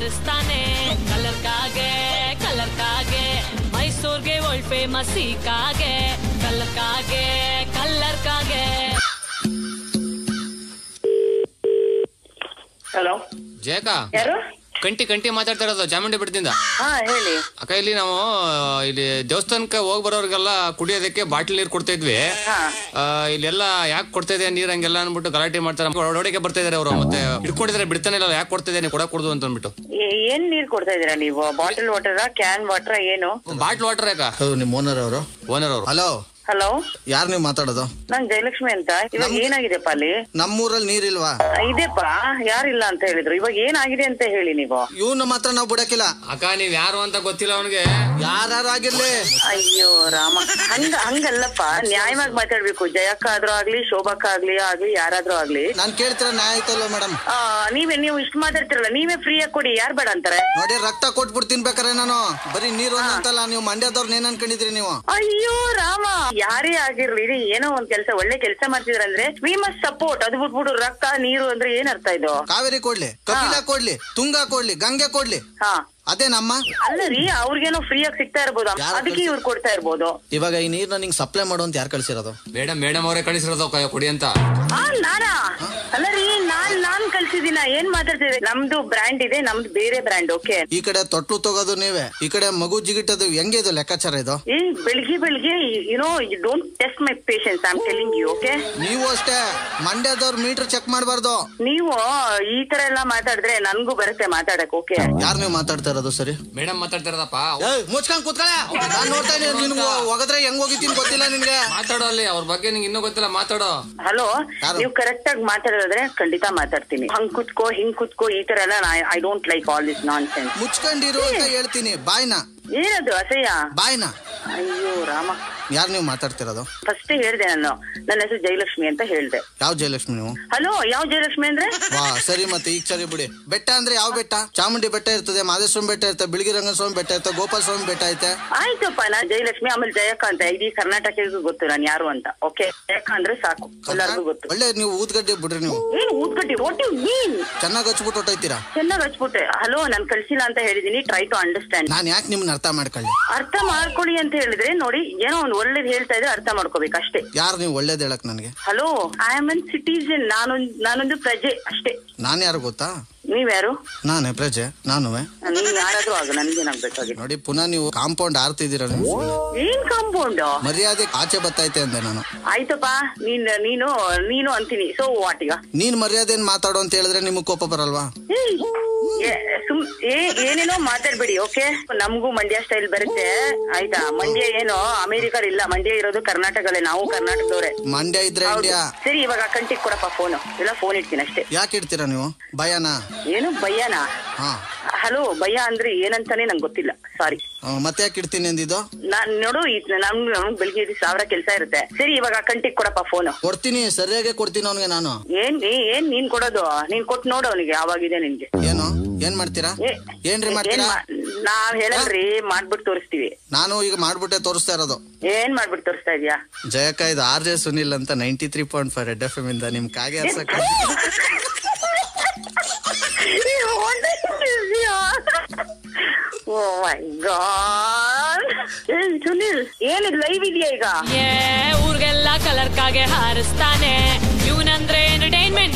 ಹಾರಿಸ್ತಾನೆ colour ಕಾಗೆ ಮೈಸೂರ್ಗೆ world famous ಈ ಕಾಗೆ ಕಲರ್ ಕಾಗೆ. ಹಲೋ ಜಯಕ, ಯಾರು? ಕಂಟಿ ಮಾತಾಡ್ತಾ ಇರೋದು ಚಾಮುಂಡಿ ಬೆಟ್ಟದಿಂದ. ಹೇಳಿ ಅಕ್ಕ, ಇಲ್ಲಿ ನಾವು ಇಲ್ಲಿ ದೇವಸ್ಥಾನಕ್ಕೆ ಹೋಗಿ ಬರೋರ್ಗೆಲ್ಲ ಕುಡಿಯೋದಕ್ಕೆ ಬಾಟ್ಲಿ ನೀರ್ ಕೊಡ್ತಾ ಇದ್ವಿ. ಇಲ್ಲೆಲ್ಲ ಯಾಕೆ ಕೊಡ್ತಾ ಇದೆ ನೀರ್ ಹಂಗೆಲ್ಲ ಅನ್ಬಿಟ್ಟು ಗಲಾಟೆ ಮಾಡ್ತಾರೆ, ಒಳಗಡೆ ಬರ್ತಾ ಇದಾರೆ ಅವರು. ಮತ್ತೆ ಹಿಡ್ಕೊಂಡಿದ್ರೆ ಬಿಡ್ತಾನೆ ಇಲ್ಲ, ಯಾಕೆ ಕೊಡ್ತಾ ಇದೆ ಕೊಡ ಕೊಡುದು ಅಂತ ಅಂದ್ಬಿಟ್ಟು. ಏನ್ ನೀರ್ ಕೊಡ್ತಾ ಇದೀರಾ ನೀವು? ಬಾಟಲ್ ವಾಟರ್, ಕ್ಯಾನ್ ವಾಟರ್, ಏನು? ಬಾಟ್ಲ್ ವಾಟರ್ ಯಾಕ? ನಿಮ್ ಓನರ್ ಅವರು. ಹಲೋ ಹಲೋ, ಯಾರು ನೀವು ಮಾತಾಡೋದು? ನಾನ್ ಜಯಲಕ್ಷ್ಮಿ ಅಂತ. ಇವಾಗ ಏನಾಗಿದೆಪ್ಪ ಅಲ್ಲಿ? ನಮ್ಮೂರಲ್ಲಿ ನೀರಿಲ್ವಾ? ಇದೆಪ್ಪ, ಯಾರಿಲ್ಲ ಅಂತ ಹೇಳಿದ್ರು. ಇವಾಗ ಏನಾಗಿದೆ ಅಂತ ಹೇಳಿ ನೀವು. ಇವ್ನ ಮಾತ್ರ ನಾವು ಬಿಡಕಿಲ್ಲ. ಅಕ್ಕ, ನೀವ್ ಯಾರು ಅಂತ ಗೊತ್ತಿಲ್ಲ ಅವನಿಗೆ. ಯಾರು ಆಗಿರ್ಲಿ. ಅಯ್ಯೋ ರಾಮ, ಹಂಗಲ್ಲಪ್ಪ, ನ್ಯಾಯವಾಗಿ ಮಾತಾಡ್ಬೇಕು. ಜಯಕ್ಕ ಆದ್ರೂ ಆಗ್ಲಿ, ಶೋಭಕ್ಕ ಆಗ್ಲಿ ಯಾರಾದ್ರೂ ಆಗ್ಲಿ. ನಾನ್ ಕೇಳ್ತಿರ ನ್ಯಾಯ ಆಯ್ತಲ್ವ ಮೇಡಮ್? ನೀವು ಇಷ್ಟು ಮಾತಾಡ್ತಿರಲ್ಲ, ನೀವೇ ಫ್ರೀ ಆಗಿ ಕೊಡಿ, ಯಾರು ಬೇಡ ಅಂತಾರೆ? ನೋಡಿ, ರಕ್ತ ಕೊಟ್ಬಿಟ್ಟು ತಿನ್ಬೇಕಾರೆ ನಾನು ಬರೀ ನೀರು ಅಂತಲ್ಲ. ನೀವು ಮಂಡ್ಯದವ್ರನ್ನ ಏನ್ ಅನ್ಕೊಂಡಿದ್ರಿ ನೀವು? ಅಯ್ಯೋ ರಾಮ, ಯಾರೇ ಆಗಿರ್ಲಿ, ಏನೋ ಒಂದ್ ಕೆಲಸ, ಒಳ್ಳೆ ಕೆಲಸ ಮಾಡ್ತಿದ್ರಂದ್ರೆ ವಿ ಮಸ್ಟ್ ಸಪೋರ್ಟ್. ಅದು ಬಿಟ್ಬಿಟ್ಟು ರಕ್ತ ನೀರು ಅಂದ್ರೆ ಏನ್ ಅರ್ಥ ಇದು? ಕಾವೇರಿ ಕೊಡ್ಲಿ, ಕಪಿಲಾ ಕೊಡ್ಲಿ, ತುಂಗಾ ಕೊಡ್ಲಿ, ಗಂಗೆ ಕೊಡ್ಲಿ, ಅದೇ ನಮ್ಮ. ಅಲ್ಲ ರೀ, ಅವ್ರಿಗೇನೋ ಫ್ರೀ ಆಗಿ ಸಿಗ್ತಾ ಇರ್ಬೋದು, ಅದಕ್ಕೆ ಇವ್ರು ಕೊಡ್ತಾ ಇರ್ಬೋದು. ಇವಾಗ ಈ ನೀರ್ನ ನಿಂಗೆ ಸಪ್ಲೈ ಮಾಡು ಅಂತ ಯಾರು ಕಳ್ಸಿರೋದು? ಮೇಡಮ್ ಅವರೇ ಕಳಿಸಿರೋದು ಕೊಡಿ ಅಂತ. ನಾನಾ? ಅಲ್ಲ ರೀ, ನಾನ್ ಕಳ್ಸಿದೀನ? ಏನ್ ಮಾತಾಡ್ತಿದ್ರಿ? ನಮ್ದು ಬ್ರ್ಯಾಂಡ್ ಇದೆ, ನಮ್ದು ಬೇರೆ ಬ್ರ್ಯಾಂಡ್. ಓಕೆ, ಈ ಕಡೆ ತೊಟ್ಲು ತಗೋದು ನೀವೇ, ಈ ಕಡೆ ಮಗು ಜಿಗಿಟ್ಟದು. ಹೆಂಗೆ ಇದು ಲೆಕ್ಕಾಚಾರ ಇದು? ಬೆಳಿಗ್ಗೆ you don't test my patience, I am telling you. Okay, ನೀವು ಅಷ್ಟೇ ಮಂಡ್ಯದವ್ರ ಮೀಟರ್ ಚೆಕ್ ಮಾಡಬಾರ್ದು. ನೀವು ಈ ತರ ಎಲ್ಲಾ ಮಾತಾಡಿದ್ರೆ ನನ್ಗೂ ಬರುತ್ತೆ ಮಾತಾಡಕ್. ಓಕೆ, ಯಾರು ನೀವು ಮಾತಾಡ್ತಾ ಇರೋದು? ಸರಿ, ಮೇಡಮ್ ಮಾತಾಡ್ತಾ ಇರೋದಪ್ಪ. ಮುಚ್ಕೊಂಡ್ ಕೂತ್ಕೊಳ್ಳ. ನಾನ್ ನೋಡ್ತಾ ಇದೀನಿ, ನಿನ್ಗೆ ಹೋಗದ್ರೆ ಹೆಂಗ್ ಹೋಗಿದ್ದೀನಿ ಗೊತ್ತಿಲ್ಲ ನಿನ್ಗೆ. ಮಾತಾಡೋ, ಅಲ್ಲಿ ಅವ್ರ ಬಗ್ಗೆ ನಿಂಗೆ ಇನ್ನೂ ಗೊತ್ತಿಲ್ಲ, ಮಾತಾಡೋ. ಹಲೋ, ನೀವು ಕರೆಕ್ಟ್ ಆಗಿ ಮಾತಾಡಿದ್ರೆ ಖಂಡಿತ ಮಾತಾಡ್ತೀನಿ. ಹಂಗ್ ಕುತ್ಕೋ, ಹಿಂಗ್ ಕುತ್ಕೋ, ಈ ತರ ಎಲ್ಲ I don't like all this nonsense. ಮುಚ್ಕೊಂಡಿರು ಅಂತ ಹೇಳ್ತೀನಿ. ಬಾಯ್ನ ಏನದು ಅಸಹ್ಯ? ಬಾಯ್ನ. ಅಯ್ಯೋ ರಾಮ, ಯಾರು ನೀವು ಮಾತಾಡ್ತಿರೋದು? ಫಸ್ಟ್ ಹೇಳ್ದೆ ನಾನು, ನನ್ನ ಹೆಸರು ಜಯಲಕ್ಷ್ಮಿ ಅಂತ ಹೇಳ್ದೆ. ಯಾವ ಜಯಲಕ್ಷ್ಮಿ ನೀವು? ಹಲೋ, ಯಾವ ಜಯಲಕ್ಷ್ಮಿ ಅಂದ್ರೆ? ವಾ, ಸರಿ, ಮತ್ತೆ ಈಗ ಸರಿ ಬಿಡಿ. ಬೆಟ್ಟ ಅಂದ್ರೆ ಯಾವ ಬೆಟ್ಟ? ಚಾಮುಂಡಿ ಬೆಟ್ಟ ಇರ್ತದೆ, ಮಾದೇಶ್ವರಂ ಬೆಟ್ಟ ಇರ್ತದೆ, ಬಿಳಿಗಿರಂಗಸ್ವಾಮಿ ಬೆಟ್ಟ ಇರ್ತದೆ, ಗೋಪಾಲ ಸ್ವಾಮಿ ಬೆಟ್ಟ ಐತೆ. ಆಯ್ತಪ್ಪ, ನಾನ್ ಜಯಲಕ್ಷ್ಮಿ, ಆಮೇಲೆ ಜಯಕ್ಕ ಅಂತ. ಇಡೀ ಕರ್ನಾಟಕಕ್ಕೂ ಗೊತ್ತು ನಾನು ಯಾರು ಅಂತ. ಓಕೆ, ಜಯಕ್ಕ ಅಂದ್ರೆ ಸಾಕು, ಎಲ್ಲರಿಗೂ ಗೊತ್ತು. ಒಳ್ಳೆ ನೀವು ಊದ್ಗಡ್ಡೆ ಬಿಡ್ರಿ. ನೀವು ಏನ್ ಊದ್ಗಡ್ಡಿ? What you mean? ಚೆನ್ನಾಗಿ ಹಚ್ಬಿಟ್ಟು ಹೊಟ್ಟೋಯ್ತೀರಾ? ಚೆನ್ನಾಗಿ ಹಚ್ಬಿಟ್ಟೆ. ಹಲೋ, ನಾನ್ ಕಳ್ಸಿಲ್ಲ ಅಂತ ಹೇಳಿದೀನಿ, ಟ್ರೈ ಟು ಅಂಡರ್ಸ್ಟ್ಯಾಂಡ್. ನಾನ್ ಯಾಕೆ ನಿಮ್ನ ಅರ್ಥ ಮಾಡ್ಕೊಳ್ಳಿ? ಅರ್ಥ ಮಾಡ್ಕೊಳ್ಳಿ ಅಂತ ಹೇಳಿದ್ರೆ ನೋಡಿ, ಏನೋ ಒಂದು ಒಳ್ಳೇದ್ ಹೇಳ್ತಾ ಇದ್ರೆ ಅರ್ಥ ಮಾಡ್ಕೋಬೇಕು ಅಷ್ಟೇ. ಯಾರು ನೀವು ಒಳ್ಳೇದ್ ಹೇಳಕ್ ನನಗೆ? Hello, I am an citizen. ನಾನೊಂದು ಪ್ರಜೆ ಅಷ್ಟೇ. ನಾನ್ ಯಾರು ಗೊತ್ತಾ? ನೀವ್ಯಾರು? ನಾನೇ ಪ್ರಜೆ. ನಾನುವೆ. ನೀವ್ ಯಾರಾದ್ರೂ ಆಗ, ನನ್ಗೇನಾಗ್ಬೇಕಾಗಿತ್ತು? ನೋಡಿ, ಪುನಃ ನೀವು ಕಾಂಪೌಂಡ್ ಆರ್ತಿದ್ದೀರ. ಏನ್ ಕಾಂಪೌಂಡ್? ಮರ್ಯಾದೆ ಆಚೆ ಬತ್ತೈತೆ ಅಂದೆ ನಾನು. ಆಯ್ತಪ್ಪ, ನೀನು ಅಂತೀನಿ. So what? ಈಗ ನೀನ್ ಮರ್ಯಾದೆ ಮಾತಾಡೋ ಅಂತ ಹೇಳಿದ್ರೆ ನಿಮಗ್ ಕೋಪ ಬರಲ್ವಾ? ಏನೇನೋ ಮಾತಾಡ್ಬೇಡಿ. ಓಕೆ, ನಮಗೂ ಮಂಡ್ಯ ಸ್ಟೈಲ್ ಬರುತ್ತೆ, ಆಯ್ತಾ? ಮಂಡ್ಯ ಏನು ಅಮೆರಿಕ ಇಲ್ಲ, ಮಂಡ್ಯ ಇರೋದು ಕರ್ನಾಟಕದಲ್ಲೇ, ನಾವು ಕರ್ನಾಟಕದವ್ರೆ. ಮಂಡ್ಯ ಇದ್ರೆ ಇಂಡಿಯಾ. ಸರಿ, ಇವಾಗ ಕಂಟಿಗೆ ಕೊಡಪ್ಪ ಫೋನ್, ಇಲ್ಲ ಫೋನ್ ಇಡ್ತೀನಿ ಅಷ್ಟೇ. ಯಾಕೆ ಇಡ್ತೀರಾ ನೀವು? ಭಯನಾ? ಏನು ಭಯನಾ? ಹಲೋ, ಭಯ ಅಂದ್ರೆ ಏನಂತಾನೆ ನಂಗೆ ಗೊತ್ತಿಲ್ಲ, ಸಾರಿ. ಮತ್ತೆ ಯಾಕೆ ಇಡ್ತೀನಿ ಅಂದಿದ್ದು? ನಾನ್ ನೋಡು, ನಮ್ಗ್ ಬೆಳಿಗ್ಗೆ 1000 ಕೆಲಸ ಇರುತ್ತೆ. ಸರಿ, ಇವಾಗ ಕಂಟಿಗೆ ಕೊಡಪ್ಪ ಫೋನ್. ಕೊಡ್ತೀನಿ, ಸರಿಯಾಗಿ ಕೊಡ್ತೀನಿ ಅವನಿಗೆ ನಾನು. ಏನ್ ನೀನ್ ಕೊಡೋದು? ನೀನ್ ಕೊಟ್ಟು ನೋಡು ಅವನಿಗೆ ಯಾವಾಗಿದೆ ನಿನ್ಗೆ. ಏನ್ ಮಾಡ್ತೀರಾ? ಏನ್ರಿ ಮಾಡ್ತೀರಾ? ನಾವ್ ಹೇಳಲ್ರಿ, ಮಾಡ್ಬಿಟ್ಟು ತೋರಿಸ್ತೀವಿ. ನಾನು ಈಗ ಮಾಡ್ಬಿಟ್ಟೆ ತೋರಿಸ್ತಾ ಇರೋದು. ಏನ್ ಮಾಡ್ಬಿಟ್ಟು ತೋರಿಸ್ತಾ ಇದೀಯಾ? ಜಯಕ್ಕ, ಇದು RJ ಸುನಿಲ್ ಅಂತ 93.5 ರೆಡ್ FM ಇಂದ ನಿಮ್ ಕಾಗೆ ಹರ್ಸಕ. ಓ ಮೈ ಗಾಡ್, ಸುನಿಲ್ ಏನಿದ್ ಲೈವ್ ಇದೆಯಾ ಈಗ? ಊರ್ಗೆಲ್ಲ ಕಲರ್ ಕಾಗೆ ಹಾರಿಸ್ತಾನೆ, ಇವನಂದ್ರೆ ಎಂಟರ್ಟೈನ್ಮೆಂಟ್.